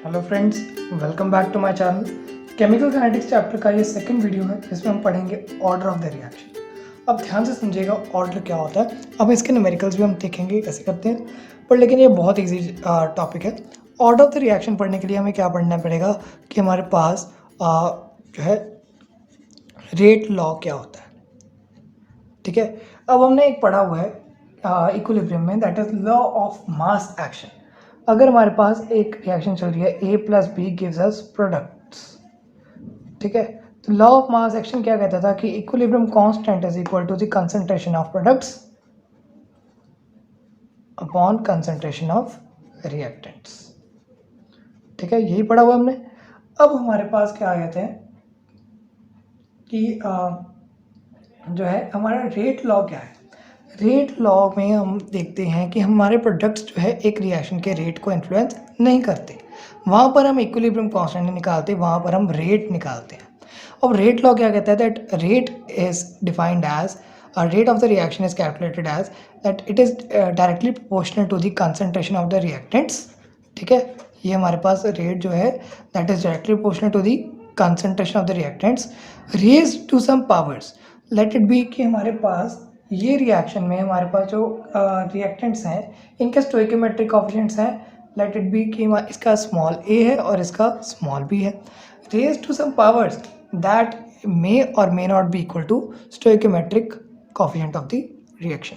Hello friends, welcome back to my channel. Chemical kinetics chapter का ये second video है जिसमें हम पढ़ेंगे ऑर्डर ऑफ द रिएक्शन। अब ध्यान से समझिएगा ऑर्डर क्या होता है। अब इसके न्यूमेरिकल्स भी हम देखेंगे कैसे करते हैं, पर लेकिन ये बहुत इजी टॉपिक है। ऑर्डर ऑफ द रिएक्शन पढ़ने के लिए हमें क्या पढ़ना पड़ेगा कि हमारे पास जो है रेट लॉ क्या होता है। ठीक है, अब हमने एक पढ़ा हुआ है इक्विलिब्रियम में, that is law of mass action. अगर हमारे पास एक रिएक्शन चल रही है A plus B gives us products, ठीक है, तो लॉ ऑफ मास एक्शन क्या कहता था कि equilibrium constant is equal to the concentration of products upon concentration of reactants. ठीक है, यही पढ़ा हुआ हमने। अब हमारे पास क्या आ जाते हैं कि जो है हमारा रेट लॉ क्या है। रेट लॉ में हम देखते हैं कि हमारे प्रोडक्ट्स जो है एक रिएक्शन के रेट को इन्फ्लुएंस नहीं करते। वहाँ पर हम इक्विलिब्रियम कांस्टेंट नहीं निकालते, वहाँ पर हम रेट निकालते हैं। अब रेट लॉ क्या कहता है, that rate is defined as rate of the reaction is calculated as that it is directly proportional to the concentration of the reactants. ठीक है, ये हमारे पास रेट जो है that is directly proportional to the concentration of the reactants raised to some powers. Let it be कि हमारे पास ये रिएक्शन में हमारे पास जो रिएक्टेंट्स हैं इनके स्टोइकोमेट्रिक कोएफिशिएंट्स हैं। लेट इट बी कि इसका स्मॉल ए है और इसका स्मॉल बी है, raise to some powers that may और may not be equal to stoichiometric coefficient of the reaction.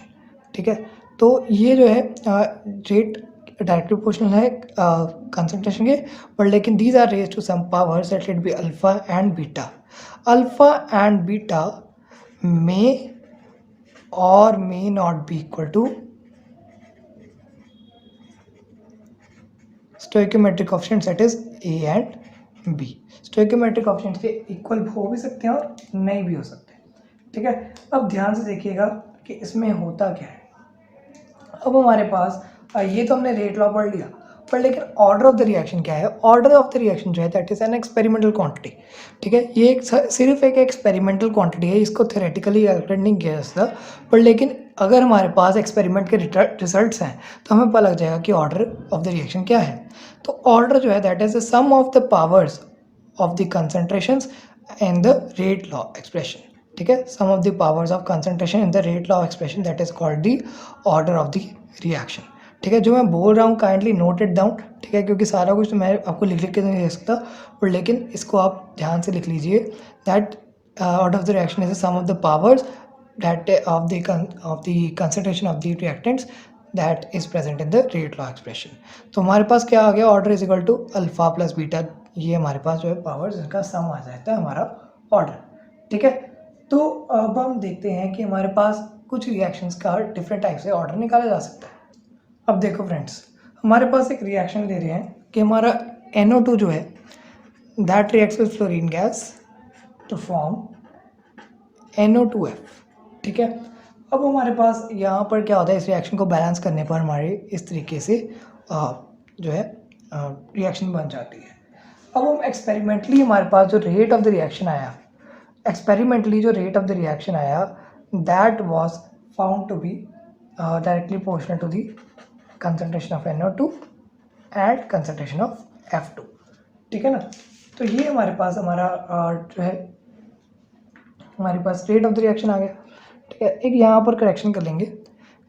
ठीक है, तो ये जो है रेट डायरेक्टली प्रोपोर्शनल है कंसंट्रेशन के, पर लेकिन these are raise to some powers let it be alpha and beta. Alpha and beta may or may not be equal to stoichiometric coefficients, that is A and B। stoichiometric coefficients के equal हो भी सकते हैं और नहीं भी हो सकते। ठीक है, अब ध्यान से देखिएगा कि इसमें होता क्या है। अब हमारे पास ये तो हमने रेट लॉ पढ़ लिया, पर लेकिन ऑर्डर ऑफ द रिएक्शन क्या है। ऑर्डर ऑफ द रिएक्शन जो है that is an experimental quantity. ठीक है, ये सिर्फ एक एक्सपेरिमेंटल क्वांटिटी है, इसको थ्योरेटिकली कैलकुलेट नहीं किया जा सकता, पर लेकिन अगर हमारे पास एक्सपेरिमेंट के रिजल्ट्स हैं तो हमें पता लग जाएगा कि ऑर्डर ऑफ द रिएक्शन क्या है। तो ऑर्डर जो है that is the sum of the powers of the concentrations in the rate law expression. ठीक है, sum of the powers of concentration in the rate law expression that is called the order of the reaction. ठीक है, जो मैं बोल रहा हूँ kindly note it down. ठीक है, क्योंकि सारा कुछ तो मैं आपको लिख के नहीं दे सकता, और लेकिन इसको आप ध्यान से लिख लीजिए that order of the reaction is sum of the powers that of the concentration of the reactants that is present in the rate law expression. तो हमारे पास क्या आ गया, order is equal to alpha plus beta. ये हमारे पास जो है पावर्स इनका सम आ जाता है हमारा ऑर्डर। ठीक है, तो अब हम देखते हैं कि हमारे पास कुछ रिएक्शंस का डिफरेंट टाइप से ऑर्डर निकाला जा सकता है। अब देखो फ्रेंड्स, हमारे पास एक रिएक्शन ले रहे हैं कि हमारा NO2 जो है that reacts with fluorine gas to form NO2F। ठीक है, अब हमारे पास यहाँ पर क्या होता है, इस रिएक्शन को बैलेंस करने पर हमारे इस तरीके से जो है रिएक्शन बन जाती है। अब हम एक्सपेरिमेंटली हमारे पास जो रेट ऑफ द रिएक्शन आया, that was found to be directly proportional to the concentration of NO2 and concentration of F2। ठीक है ना, तो ये हमारे पास हमारा जो है हमारे पास रेट ऑफ द रिएक्शन आ गया। ठीक है, एक यहाँ पर करेक्शन कर लेंगे,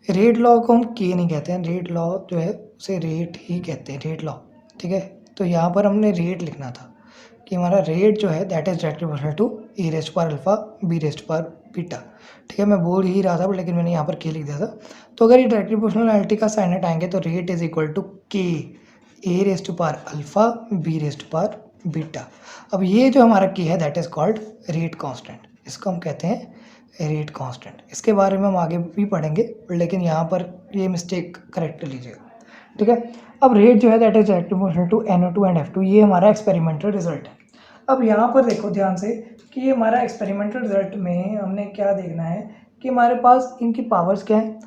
रेट लॉ को हम के नहीं कहते हैं, रेट लॉ जो है उसे रेट ही कहते हैं, रेट लॉ। ठीक है, तो यहाँ पर हमने रेट लिखना था कि हमारा रेट जो है that is directly proportional to a raised power alpha B raised power beta. ठीक है, मैं बोल ही रहा था पर लेकिन मैंने यहाँ पर के लिख दिया था। तो अगर ये डायरेक्टली प्रोपोर्शनलिटी का साइन हटाएंगे तो rate is equal to k A raised to power alpha B raised to power beta. अब ये जो हमारा के है that is called rate constant, इसको हम कहते हैं रेट कांस्टेंट। इसके बारे में हम आगे भी पढ़ेंगे, लेकिन यहाँ पर ये मिस्टेक करेक्ट कर लीजिएगा। ठीक है, अब रेट जो है that is directly proportional to NO2 and F2, ये हमारा एक्सपेरिमेंटल रिजल्ट है। अब यहाँ पर देखो ध्यान से कि ये हमारा एक्सपेरिमेंटल रिजल्ट में हमने क्या देखना है कि हमारे पास इनकी पावर्स क्या है,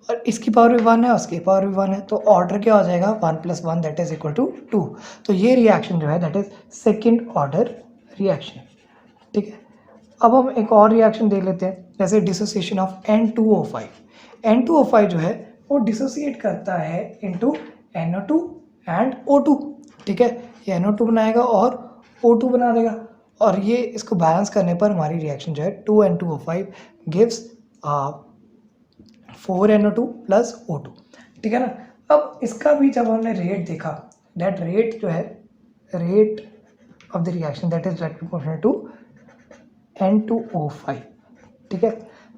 और इसकी पावर भी 1 है और उसकी पावर भी 1 है, तो ऑर्डर क्या हो जाएगा 1 + 1 दैट इज इक्वल टू 2। तो ये रिएक्शन जो है that is second order reaction. ठीक है, अब हम एक और रिएक्शन देख लेते हैं, जैसे डिसोसिएशन ऑफ N2O5। N2O5 जो है वो डिसोसिएट करता है इनटू NO2 एंड O2। ठीक है, ये NO2 बनाएगा और O2 बना देगा, और ये इसको बैलेंस करने पर हमारी रिएक्शन जो है 2N2O5 gives 4NO2 plus O2, ठीक है ना। अब इसका भी जब हमने रेट देखा, दैट रेट जो है rate of the reaction that is directly proportional to N2O5, ठीक है।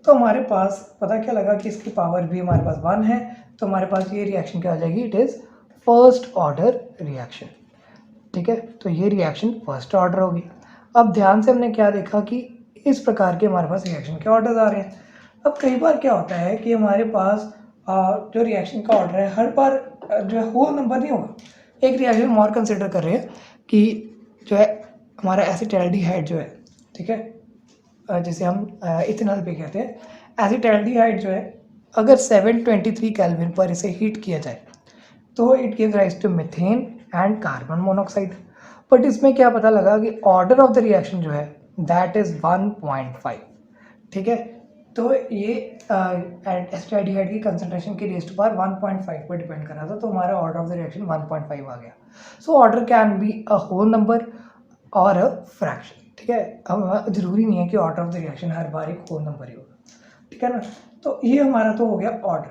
तो हमारे पास पता क्या लगा कि इसकी पावर भी हमारे पास 1 है, तो हमारे पास ये रिएक्शन क्या हो जाएगी, it is first order reaction, ठीक है। तो ये रिएक्शन फर्स्ट ऑर्डर होगी। अब ध्यान से हमने क्या देखा कि इस प्रकार के हमारे पास रिएक्शन के ऑर्डर्स आ रहे हैं। अब कई बार क्या होता है कि हमारे पास जो रिएक्शन का ऑर्डर है हर बार जो है होल नंबर नहीं होगा। एक रिएक्शन हम और कंसिडर कर रहे हैं कि जो है हमारा एसिटाल्डिहाइड जो है, ठीक है, जिसे हम इथेनॉल पे कहते हैं। एसिटाल्डिहाइड जो है अगर 723 केल्विन पर इसे हीट किया जाए तो it gives rise to methane and carbon monoxide. But इसमें क्या पता लगा कि ऑर्डर ऑफ द रिएक्शन जो है दैट इज 1.5, ठीक है। तो ये एसिटाल्डिहाइड की कंसंट्रेशन की रेज़ टू पावर 1.5 पर डिपेंड कर रहा था, तो हमारा ऑर्डर ऑफ द रिएक्शन 1.5 आ गया। So order can be a whole number और अ फ्रैक्शन, ठीक है। अब जरूरी नहीं है कि ऑर्डर ऑफ द रिएक्शन हर बार एक होल नंबर ही होगा, ठीक है ना। तो ये हमारा तो हो गया ऑर्डर।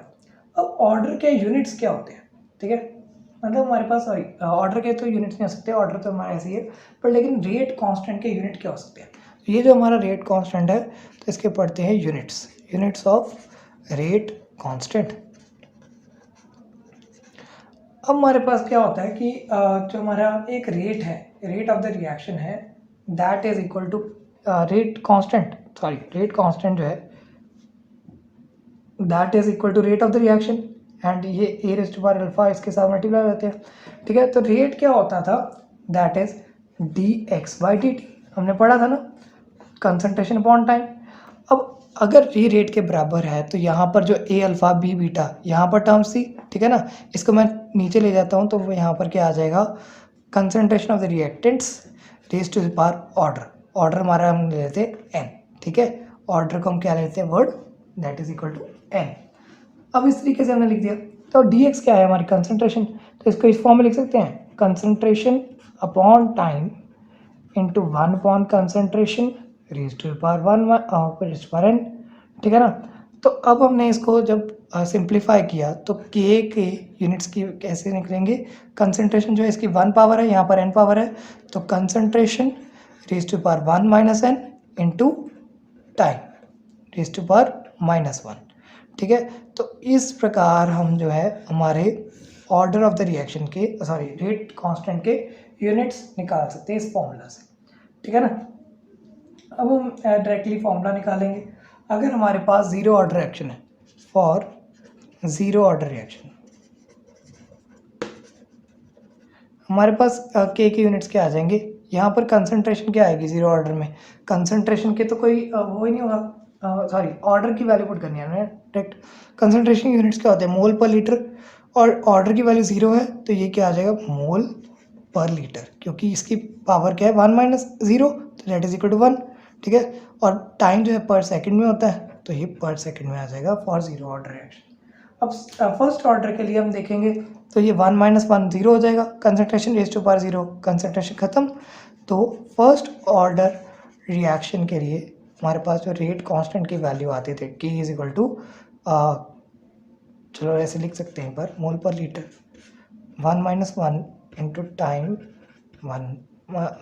अब ऑर्डर के यूनिट्स क्या होते हैं, ठीक है, मतलब हमारे पास सॉरी ऑर्डर के तो यूनिट्स नहीं हो सकते, ऑर्डर तो हमारा ऐसे ही है, पर लेकिन रेट कांस्टेंट के यूनिट क्या हो सकते हैं। तो ये जो हमारा रेट कांस्टेंट है तो इसके पढ़ते हैं यूनिट्स ऑफ रेट कांस्टेंट। अब हमारे पास क्या होता है कि जो हमारा एक रेट है, रेट ऑफ द रिएक्शन है, that is equal to rate constant जो है that is equal to rate of the reaction, and ये a raise to power alpha इसके साथ मल्टीप्लाई होते हैं, ठीक है। तो रेट क्या होता था, दैट इज dx/dt, हमने पढ़ा था ना, कंसंट्रेशन अपॉन टाइम। अब अगर ये रेट के बराबर है तो यहाँ पर जो ए अल्फा बी बीटा यहाँ पर टर्म्स थी, ठीक है ना, इसको मैं नीचे ले जाता हूँ तो वो यहाँ पर क्या आ जाएगा, concentration of the reactants raise to the power order हमारा हम ले लेते हैं n, ठीक है। ऑर्डर को हम क्या लेते हैं, word, that is equal to n। अब इस तरीके से हमने लिख दिया। तो dx क्या है, हमारी कंसंट्रेशन, तो इसको इस फॉर्म में लिख सकते हैं, concentration upon time into 1 upon concentration raise to power 1 raise to power n, ठीक है ना। तो अब हमने इसको जब सिंप्लीफाई किया तो k के यूनिट्स की कैसे निकलेंगे, कंसंट्रेशन जो है इसकी 1 पावर है, यहाँ पर n पावर है, तो concentration raise to power 1 minus n into time raise to power -1, ठीक है। तो इस प्रकार हम जो है हमारे ऑर्डर ऑफ द रिएक्शन के रेट कांस्टेंट के यूनिट्स निकाल सकते हैं इस फॉर्मूला से, ठीक है ना। अब हम डायरेक्टली फॉर्मूला निकालेंगे। अगर हमारे पास ज़ीरो ऑर्डर रिएक्शन है, फॉर ज़ीरो ऑर्डर रिएक्शन हमारे पास के यूनिट्स क्या आ जाएंगे, यहाँ पर कंसंट्रेशन क्या आएगी ज़ीरो ऑर्डर में, कंसंट्रेशन के तो कोई वो ही नहीं होगा, ऑर्डर की वैल्यू पुट करनी है हमें डायरेक्ट। कंसंट्रेशन यूनिट्स क्या होते हैं, मोल पर लीटर, और ऑर्डर की वैल्यू 0 है तो ये क्या आ जाएगा, मोल पर लीटर, क्योंकि इसकी पावर क्या है 1 माइनस 0, तो दैट इज इक्वल टू 1, ठीक है। और टाइम जो है पर सेकंड में होता है तो ये पर सेकंड में आ जाएगा फॉर ज़ीरो ऑर्डर रिएक्शन। अब फर्स्ट ऑर्डर के लिए हम देखेंगे तो ये 1 माइनस 1 0 हो जाएगा, concentration raise to power 0, concentration ख़त्म। तो फर्स्ट ऑर्डर रिएक्शन के लिए हमारे पास जो रेट कांस्टेंट की वैल्यू आते थे k इज इक्वल टू, चलो ऐसे लिख सकते हैं पर मोल per litre 1 minus 1 into time 1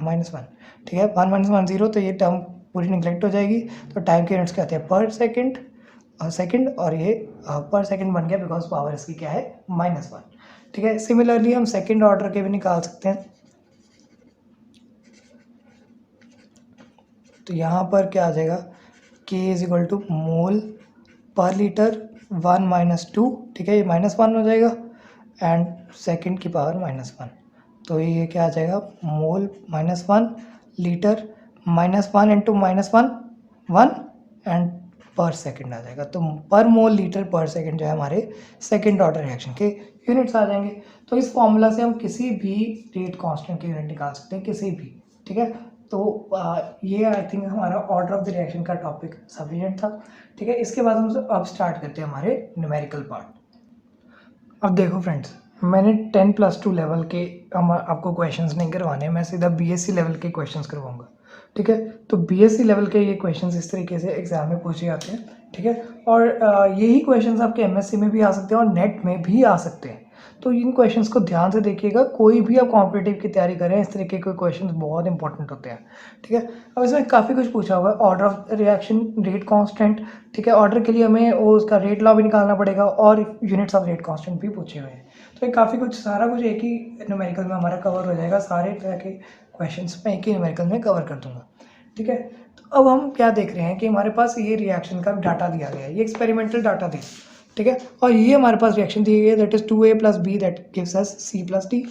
minus 1, ठीक है। 1 माइनस 1 0, तो ये टर्म पूरी निगलेक्ट हो जाएगी। तो टाइम के यूनिट्स क्या आते हैं, पर सेकंड और ये पर सेकंड बन गया बिकॉज पावर इसकी क्या है -1, ठीक है। सिमिलरली हम सेकंड ऑर्डर के भी निकाल सकते हैं। तो यहाँ पर क्या आ जाएगा, k is equal to mole per litre 1 minus 2, ठीक है, ये -1 हो जाएगा, एंड सेकंड की पावर -1, तो ये क्या आ जाएगा, मोल -1 लीटर -1 इंटू -1 1 एंड पर सेकंड आ जाएगा। तो पर मोल लीटर पर सेकंड जो है हमारे सेकंड ऑर्डर रिएक्शन के यूनिट्स आ जाएंगे। तो इस फॉर्मूला से हम किसी भी रेट कांस्टेंट के यूनिट निकाल सकते हैं, किसी भी, ठीक है। तो ये आई थिंक हमारा ऑर्डर ऑफ द रिएक्शन का टॉपिक सफिशिएंट था, ठीक है। इसके बाद हम अब स्टार्ट करते हैं हमारे न्यूमेरिकल पार्ट। अब देखो फ्रेंड्स, मैंने 10+2 लेवल के हम आपको क्वेश्चंस नहीं करवाने, मैं सीधा बीएससी लेवल के क्वेश्चंस करवाऊंगा, ठीक है। तो बीएससी लेवल के ये क्वेश्चंस इस तरीके से एग्जाम में पूछे जाते हैं, ठीक है। और यही क्वेश्चंस आपके एमएससी में भी आ सकते हैं और नेट में भी आ सकते हैं। तो इन क्वेश्चंस को ध्यान से देखिएगा, कोई भी आप कॉम्पिटिटिव की तैयारी करें, इस तरीके के क्वेश्चंस बहुत इंपॉर्टेंट होते हैं, ठीक है। अब इसमें काफ़ी कुछ पूछा हुआ है, order of reaction, rate constant, ठीक है। ऑर्डर के लिए हमें वो उसका रेट लॉ भी निकालना पड़ेगा और यूनिट्स ऑफ रेट कांस्टेंट भी पूछे हुए हैं। तो ये काफ़ी कुछ, सारा कुछ एक ही न्यूमेरिकल में हमारा कवर हो जाएगा, सारे तरह के क्वेश्चंस मैं एक ही न्यूमेरिकल में कवर कर दूंगा, ठीक है। तो अब हम क्या देख रहे हैं कि हमारे पास ये रिएक्शन का डाटा दिया गया है, ये एक्सपेरिमेंटल डाटा दिया, ठीक है। और ये हमारे पास रिएक्शन दी गई है, that is 2a + b that gives us c + d,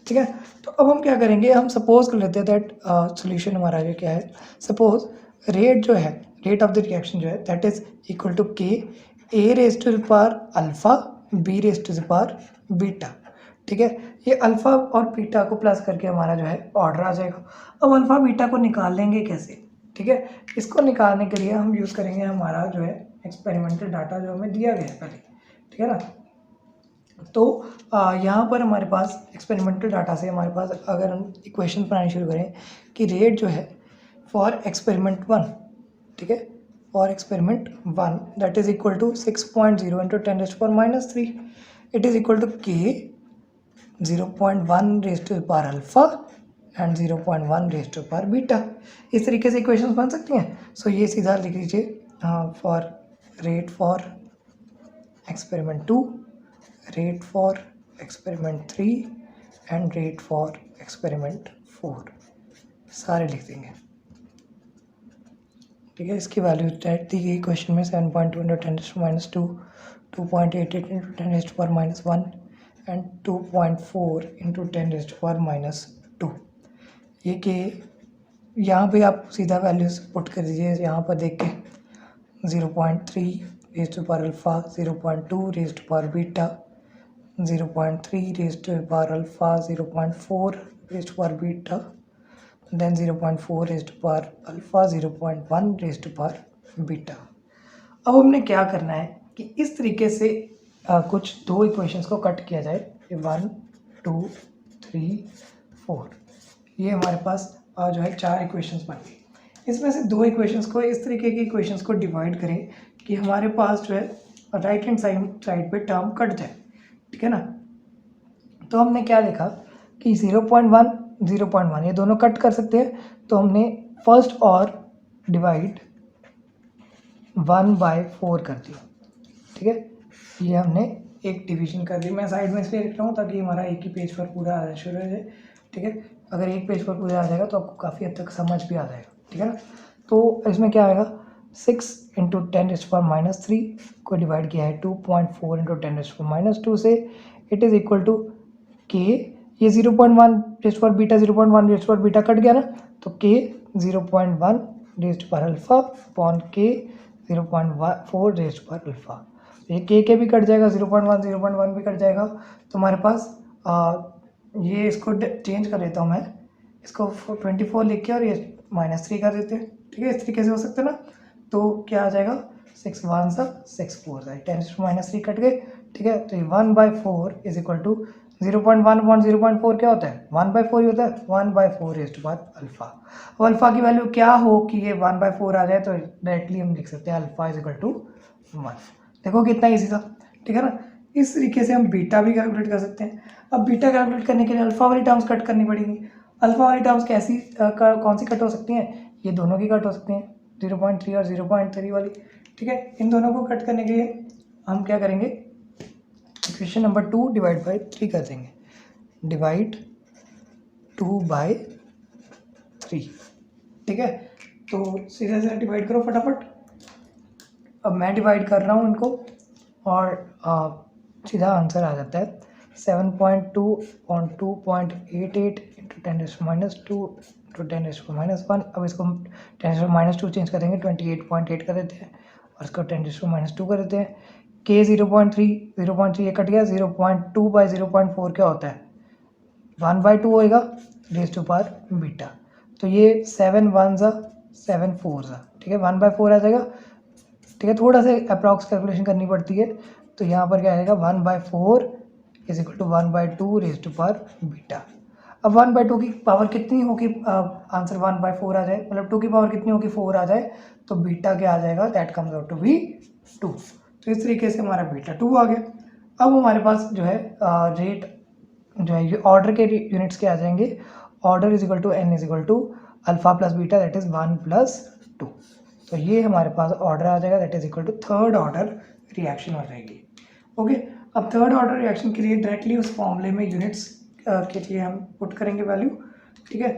ठीक है। तो अब हम क्या करेंगे, हम सपोज कर लेते हैं दैट सोल्यूशन हमारा ये क्या है, सपोज रेट जो है, रेट ऑफ द रिएक्शन जो है that is equal to k a⁻⁴ alpha b⁻⁴ beta, ठीक है। ये अल्फा और बीटा को प्लस करके हमारा जो है ऑर्डर आ जाएगा। अब अल्फा बीटा को निकाल लेंगे कैसे, ठीक है। इसको निकालने के लिए हम यूज़ करेंगे हमारा जो है एक्सपेरिमेंटल डाटा जो हमें दिया गया है पहले, ठीक है ना। तो यहाँ पर हमारे पास एक्सपेरिमेंटल डाटा से हमारे पास अगर हम इक्वेशन बनानी शुरू करें कि रेट जो है फॉर एक्सपेरिमेंट 1, ठीक है, for experiment 1 that is equal to 6.0 into 10⁻³ it is equal to k 0.1 alpha and 0.1 beta. इस तरीके से इक्वेशंस बन सकती हैं। सो ये सीधा लिख लीजिए, for rate for experiment 2, rate for experiment 3 and rate for experiment 4, सारे लिख देंगे, ठीक है। इसकी वैल्यू डायरेक्ट दी गई क्वेश्चन में 7.2 इंटू 10⁻², 2.88 इंटू 10⁻⁻1 एंड 2.4 इंटू 10⁻²। ये कि यहाँ पे आप सीधा वैल्यूज पुट कर दीजिए, यहाँ पर देख के 0.3 alpha, 0.2 beta, 0.3 alpha, 0.4 beta, then 0.4 alpha, 0.1 beta. अब हमने क्या करना है कि इस तरीके से कुछ दो इक्वेशंस को कट किया जाए, 1 2 3 4, ये हमारे पास जो है 4 इक्वेशंस बन गई। इसमें से दो इक्वेशंस को इस तरीके की इक्वेशंस को डिवाइड करें कि हमारे पास जो है राइट हैंड साइड पे टर्म कट जाए, ठीक है ना। तो हमने क्या देखा कि 0.1 0.1 ये दोनों कट कर सकते हैं, तो हमने फर्स्ट और डिवाइड 1/4 कर दिया, ठीक है। ये हमने एक डिवीजन कर दी, मैं साइड में इसलिए लिख रहा हूँ ताकि हमारा एक ही पेज पर पूरा आ जाए शुरू हो जाए, ठीक है। अगर एक पेज पर पूरा आ जाएगा तो आपको काफ़ी हद तक समझ भी आ जाएगा, ठीक है ना। तो इसमें क्या आएगा, 6 इंटू 10⁻³ को डिवाइड किया है 2.4 इंटू 10⁻² से, it is equal to k, ये 0.1 बीटा 0.1 बीटा कट गया ना, तो k 0.1 alpha upon k 0.4 alpha, ये k भी कट जाएगा, 0.1 भी कट जाएगा। तो हमारे पास ये इसको चेंज कर लेता हूँ मैं, इसको 24 लिख के और ये -3 कर देते हैं, ठीक है। इस तरीके से हो सकता है ना। तो क्या आ जाएगा, 6 1 6 4 10⁻³ कट गए, ठीक है। तो ये 1/4 इज इक्वल टू 0.1 अपॉन 0.4 क्या होता है, 1/4 ही होता है, 1/4 अल्फा। अब अल्फा की वैल्यू क्या हो कि ये 1/4 आ जाए, तो डायरेक्टली हम लिख सकते हैं अल्फा इज इक्वल टू 1। देखो कितना ईजी था, ठीक है ना। इस तरीके से हम बीटा भी कैलकुलेट कर सकते हैं। अब बीटा कैलकुलेट करने के लिए अल्फा वाली टर्म्स कट करनी पड़ेगी। अल्फा वाली टर्म्स कैसी कौन सी कट हो सकती हैं, ये दोनों की कट हो सकती हैं, 0.3 और 0.3 वाली, ठीक है। इन दोनों को कट करने के लिए हम क्या करेंगे, इक्वेशन नंबर 2 डिवाइड बाई 3 कर देंगे, डिवाइड 2/3, ठीक है। तो सीधे सीधे डिवाइड करो फटाफट। अब मैं डिवाइड कर रहा हूँ इनको और सीधा आंसर आ जाता है 7.2 on 2.88 इंटू 10⁻² टू 10⁻1। अब इसको हम 10⁻² चेंज कर देंगे, 28.8 कर देते हैं और इसको 10⁻² कर देते हैं। k 0.3 ये कट गया, 0.2/0.4 क्या होता है, 1/2 होएगा रेज़ टू बीटा। तो ये 7 1 7 4, ठीक है, 1/4 आ जाएगा, ठीक है। थोड़ा सा अप्रॉक्स कैलकुलेशन करनी पड़ती है, तो यहाँ पर क्या आएगा 1/4 is equal to 1/2 raise to power beta. अब 1/2 की पावर कितनी होगी, आंसर 1/4 आ जाए, मतलब 2 की पावर कितनी होगी 4 आ जाए, तो बीटा क्या आ जाएगा, that comes out to be 2। तो इस तरीके से हमारा बीटा 2 आ गया। अब हमारे पास जो है रेट जो है ऑर्डर के यूनिट्स के आ जाएंगे, order is equal to n is equal to alpha plus beta that is 1+2। तो ये हमारे पास ऑर्डर आ जाएगा, that is equal to third order reaction हो जाएगी। ओके, अब थर्ड ऑर्डर रिएक्शन के लिए डायरेक्टली उस फॉर्मूले में यूनिट्स के लिए हम पुट करेंगे वैल्यू, ठीक है।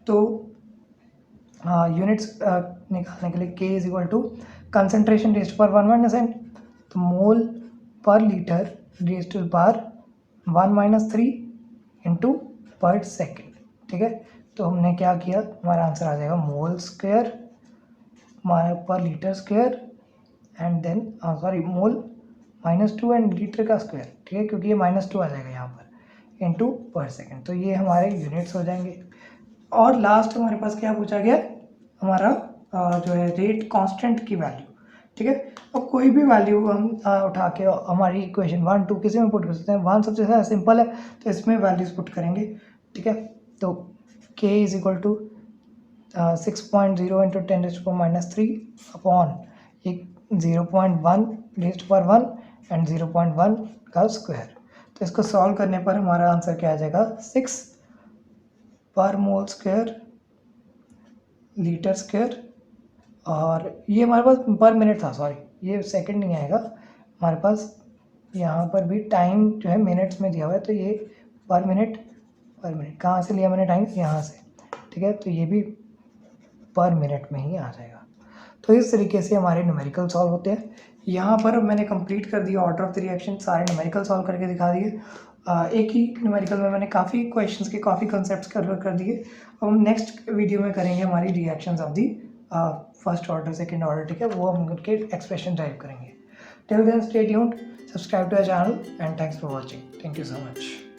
तो यूनिट्स निकालने के लिए k is equal to concentration raise to power 1 - n, तो mole per litre raise to power 1-3 into per second, ठीक है। तो हमने क्या किया, हमारा आंसर आ जाएगा mole square per litre square and then sorry mole -2 and litre का स्क्वायर, ठीक है, क्योंकि ये -2 आ जाएगा यहाँ पर इंटू पर सेकेंड। तो ये हमारे यूनिट्स हो जाएंगे। और लास्ट हमारे पास क्या पूछा गया, हमारा जो है रेट कांस्टेंट की वैल्यू, ठीक है। अब कोई भी वैल्यू हम उठा के हमारी इक्वेशन 1, 2 किसी में पुट कर सकते हैं। 1 सबसे ज़्यादा सिंपल है, तो इसमें वैल्यूज पुट करेंगे, ठीक है। तो k is equal to 6.0 into 10⁻³ upon एक 0.1 रेज़ टू पावर 1 एंड 0.1 का स्क्वायर। तो इसको सॉल्व करने पर हमारा आंसर क्या आ जाएगा, 6 पर मोल स्क्वायर लीटर स्क्वायर, और ये हमारे पास पर मिनट था, सॉरी ये सेकंड नहीं आएगा हमारे पास, यहाँ पर भी टाइम जो है मिनट्स में दिया हुआ है, तो ये पर मिनट कहाँ से लिया मैंने टाइम, यहाँ से, ठीक है। तो ये भी पर मिनट में ही आ जाएगा। तो इस तरीके से हमारे न्यूमेरिकल सॉल्व होते हैं। यहाँ पर मैंने कंप्लीट कर दिया ऑर्डर ऑफ द रिएक्शन, सारे न्यूमेरिकल सॉल्व करके दिखा दिए। एक ही न्यूमेरिकल में मैंने काफ़ी क्वेश्चंस के काफ़ी कंसेप्ट्स कवर कर दिए। अब हम नेक्स्ट वीडियो में करेंगे हमारी reactions of the first order second order, ठीक है, वो हम उनके एक्सप्रेशन ड्राइव करेंगे। Till then stay tuned, subscribe to our channel and thanks for watching. Thank you so much.